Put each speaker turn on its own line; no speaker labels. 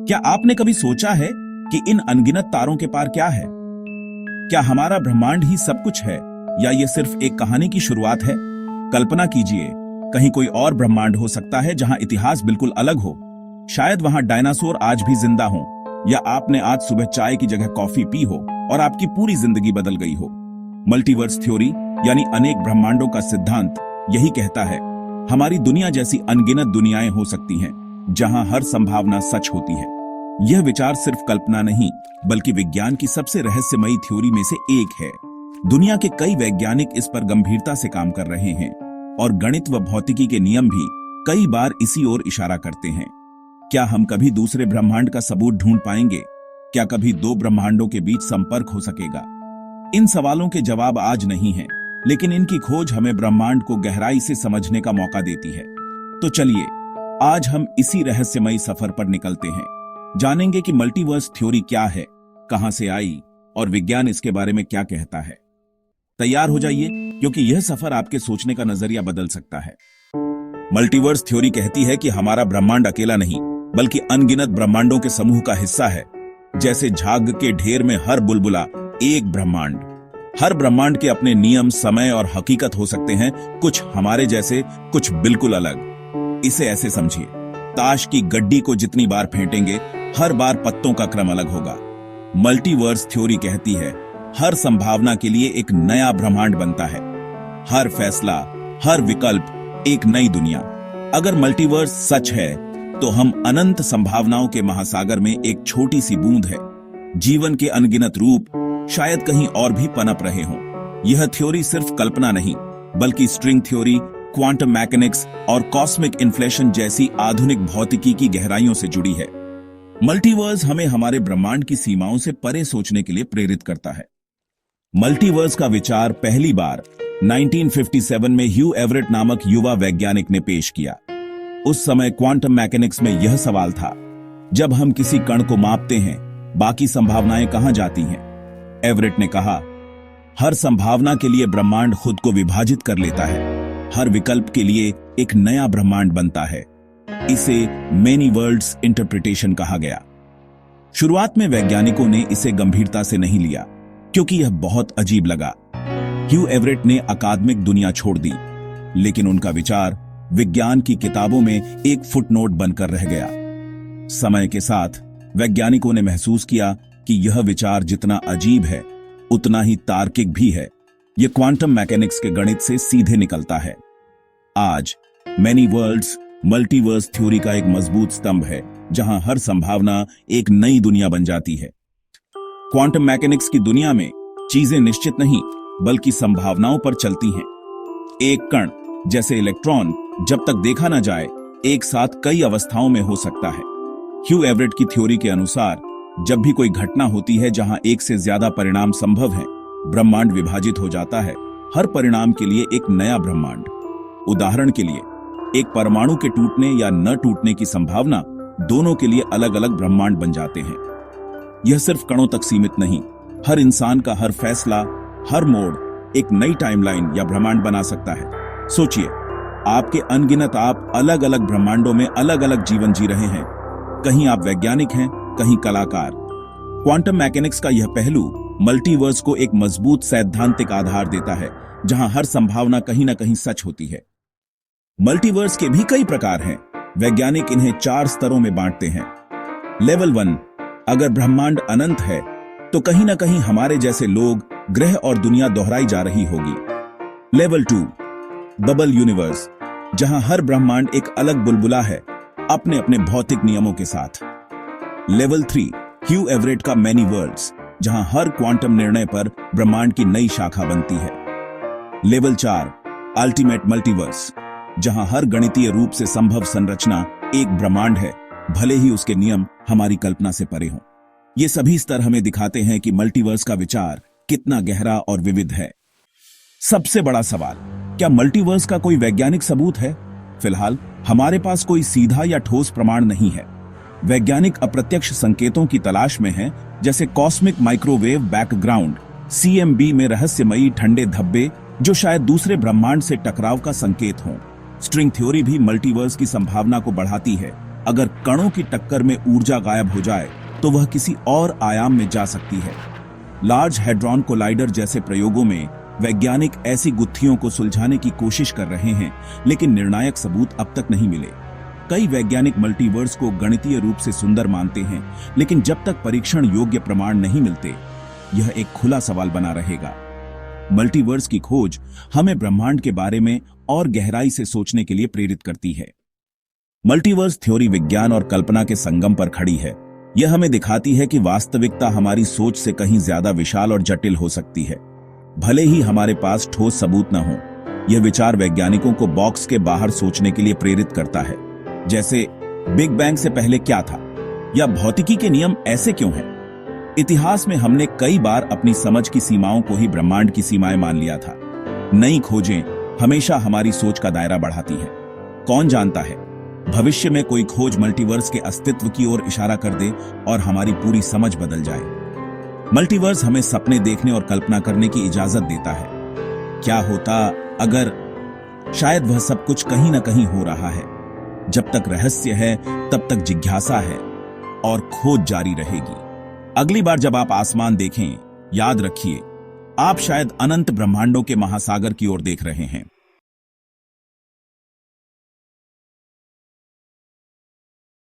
क्या आपने कभी सोचा है कि इन अनगिनत तारों के पार क्या है? क्या हमारा ब्रह्मांड ही सब कुछ है या ये सिर्फ एक कहानी की शुरुआत है? कल्पना कीजिए, कहीं कोई और ब्रह्मांड हो सकता है जहां इतिहास बिल्कुल अलग हो। शायद वहां डायनासोर आज भी जिंदा हो, या आपने आज सुबह चाय की जगह कॉफी पी हो और आपकी पूरी जिंदगी बदल गई हो। मल्टीवर्स थ्योरी यानी अनेक ब्रह्मांडों का सिद्धांत यही कहता है, हमारी दुनिया जैसी अनगिनत दुनियाएं हो सकती हैं जहां हर संभावना सच होती है। यह विचार सिर्फ कल्पना नहीं, बल्कि विज्ञान की सबसे रहस्यमयी थ्योरी में से एक है। दुनिया के कई वैज्ञानिक इस पर गंभीरता से काम कर रहे हैं और गणित व भौतिकी के नियम भी कई बार इसी ओर इशारा करते हैं। क्या हम कभी दूसरे ब्रह्मांड का सबूत ढूंढ पाएंगे? क्या कभी दो ब्रह्मांडों के बीच संपर्क हो सकेगा? इन सवालों के जवाब आज नहीं हैं, लेकिन इनकी खोज हमें ब्रह्मांड को गहराई से समझने का मौका देती है। तो चलिए, आज हम इसी रहस्यमयी सफर पर निकलते हैं। जानेंगे कि मल्टीवर्स थ्योरी क्या है, कहां से आई और विज्ञान इसके बारे में क्या कहता है। तैयार हो जाइए, क्योंकि यह सफर आपके सोचने का नजरिया बदल सकता है। मल्टीवर्स थ्योरी कहती है कि हमारा ब्रह्मांड अकेला नहीं, बल्कि अनगिनत ब्रह्मांडों के समूह का हिस्सा है। जैसे झाग के ढेर में हर बुलबुला एक ब्रह्मांड। हर ब्रह्मांड के अपने नियम, समय और हकीकत हो सकते हैं, कुछ हमारे जैसे, कुछ बिल्कुल अलग। इसे ऐसे समझिए, ताश की गड्डी को जितनी बार फेंटेंगे, हर बार पत्तों का क्रम अलग होगा। मल्टीवर्स थ्योरी कहती है, हर संभावना के लिए एक नया ब्रह्मांड बनता है। हर फैसला, हर विकल्प एक नई दुनिया। अगर मल्टीवर्स सच है, तो हम अनंत संभावनाओं के महासागर में एक छोटी सी बूंद है। जीवन के अनगिनत रूप शायद कहीं और भी पनप रहे हों। यह थ्योरी सिर्फ कल्पना नहीं, बल्कि स्ट्रिंग थ्योरी, क्वांटम मैकेनिक्स और कॉस्मिक इन्फ्लेशन जैसी आधुनिक भौतिकी की गहराइयों से जुड़ी है। मल्टीवर्स हमें हमारे ब्रह्मांड की सीमाओं से परे सोचने के लिए प्रेरित करता है। मल्टीवर्स का विचार पहली बार 1957 में ह्यू एवरेट नामक युवा वैज्ञानिक ने पेश किया। उस समय क्वांटम मैकेनिक्स में यह सवाल था, जब हम किसी कण को मापते हैं, बाकी संभावनाएं कहां जाती हैं? एवरेट ने कहा, हर संभावना के लिए ब्रह्मांड खुद को विभाजित कर लेता है। हर विकल्प के लिए एक नया ब्रह्मांड बनता है। इसे मेनी वर्ल्ड्स इंटरप्रिटेशन कहा गया। शुरुआत में वैज्ञानिकों ने इसे गंभीरता से नहीं लिया, क्योंकि यह बहुत अजीब लगा। ह्यू एवरेट ने अकादमिक दुनिया छोड़ दी, लेकिन उनका विचार विज्ञान की किताबों में एक फुटनोट बनकर रह गया। समय के साथ वैज्ञानिकों ने महसूस किया कि यह विचार जितना अजीब है, उतना ही तार्किक भी है। यह क्वांटम मैकेनिक्स के गणित से सीधे निकलता है। आज मेनी वर्ल्ड्स मल्टीवर्स थ्योरी का एक मजबूत स्तंभ है, जहां हर संभावना एक नई दुनिया बन जाती है। क्वांटम मैकेनिक्स की दुनिया में चीजें निश्चित नहीं, बल्कि संभावनाओं पर चलती हैं। एक कण, जैसे इलेक्ट्रॉन, जब तक देखा न जाए, एक साथ कई अवस्थाओं में हो सकता है। ह्यू एवरेट की थ्योरी के अनुसार, जब भी कोई घटना होती है जहां एक से ज्यादा परिणाम संभव हैं, ब्रह्मांड विभाजित हो जाता है। हर परिणाम के लिए एक नया ब्रह्मांड। उदाहरण के लिए, एक परमाणु के टूटने या न टूटने की संभावना, दोनों के लिए अलग अलग ब्रह्मांड बन जाते हैं। यह सिर्फ कणों तक सीमित नहीं, हर इंसान का हर फैसला, हर मोड़ एक नई टाइमलाइन या ब्रह्मांड बना सकता है। सोचिए, आपके अनगिनत आप अलग अलग ब्रह्मांडों में अलग अलग जीवन जी रहे हैं। कहीं आप वैज्ञानिक हैं, कहीं कलाकार। क्वांटम मैकेनिक्स का यह पहलू मल्टीवर्स को एक मजबूत सैद्धांतिक आधार देता है, जहां हर संभावना कहीं ना कहीं सच होती है। मल्टीवर्स के भी कई प्रकार हैं। वैज्ञानिक इन्हें 4 स्तरों में बांटते हैं। लेवल 1, अगर ब्रह्मांड अनंत है, तो कहीं ना कहीं हमारे जैसे लोग, ग्रह और दुनिया दोहराई जा रही होगी। लेवल 2, बबल यूनिवर्स, जहां हर ब्रह्मांड एक अलग बुलबुला है, अपने अपने भौतिक नियमों के साथ। लेवल 3, ह्यू एवरेट का मेनी वर्ल्ड्स, जहां हर क्वांटम निर्णय पर ब्रह्मांड की नई शाखा बनती है। लेवल 4, अल्टीमेट मल्टीवर्स, जहां हर गणितीय रूप से संभव संरचना एक ब्रह्मांड है, भले ही उसके नियम हमारी कल्पना से परे हों। ये सभी स्तर हमें दिखाते हैं कि मल्टीवर्स का विचार कितना गहरा और विविध है। सबसे बड़ा सवाल, क्या मल्टीवर्स का कोई वैज्ञानिक सबूत है? फिलहाल हमारे पास कोई सीधा या ठोस प्रमाण नहीं है। वैज्ञानिक अप्रत्यक्ष संकेतों की तलाश में हैं, जैसे कॉस्मिक माइक्रोवेव बैकग्राउंड CMB में रहस्यमयी ठंडे धब्बे, जो शायद दूसरे ब्रह्मांड से टकराव का संकेत हों। स्ट्रिंग थ्योरी भी मल्टीवर्स की संभावना को बढ़ाती है, अगर कणों की टक्कर में ऊर्जा गायब हो जाए तो वह किसी और आयाम में जा सकती है। लार्ज हैड्रॉन कोलाइडर जैसे प्रयोगों में वैज्ञानिक ऐसी गुत्थियों को सुलझाने की कोशिश कर रहे हैं, लेकिन निर्णायक सबूत अब तक नहीं मिले। कई वैज्ञानिक मल्टीवर्स को गणितीय रूप से सुंदर मानते हैं, लेकिन जब तक परीक्षण योग्य प्रमाण नहीं मिलते, यह एक खुला सवाल बना रहेगा। मल्टीवर्स की खोज हमें ब्रह्मांड के बारे में और गहराई से सोचने के लिए प्रेरित करती है। मल्टीवर्स थ्योरी विज्ञान और कल्पना के संगम पर खड़ी है। यह हमें दिखाती है कि वास्तविकता हमारी सोच से कहीं ज्यादा विशाल और जटिल हो सकती है, भले ही हमारे पास ठोस सबूत न हो। यह विचार वैज्ञानिकों को बॉक्स के बाहर सोचने के लिए प्रेरित करता है, जैसे बिग बैंग से पहले क्या था, या भौतिकी के नियम ऐसे क्यों हैं। इतिहास में हमने कई बार अपनी समझ की सीमाओं को ही ब्रह्मांड की सीमाएं मान लिया था। नई खोजें हमेशा हमारी सोच का दायरा बढ़ाती हैं। कौन जानता है, भविष्य में कोई खोज मल्टीवर्स के अस्तित्व की ओर इशारा कर दे और हमारी पूरी समझ बदल जाए। मल्टीवर्स हमें सपने देखने और कल्पना करने की इजाजत देता है। क्या होता अगर, शायद वह सब कुछ कहीं ना कहीं हो रहा है। जब तक रहस्य है तब तक जिज्ञासा है, और खोज जारी रहेगी। अगली बार जब आप आसमान देखें, याद रखिए, आप शायद अनंत ब्रह्मांडों के महासागर की ओर देख रहे हैं।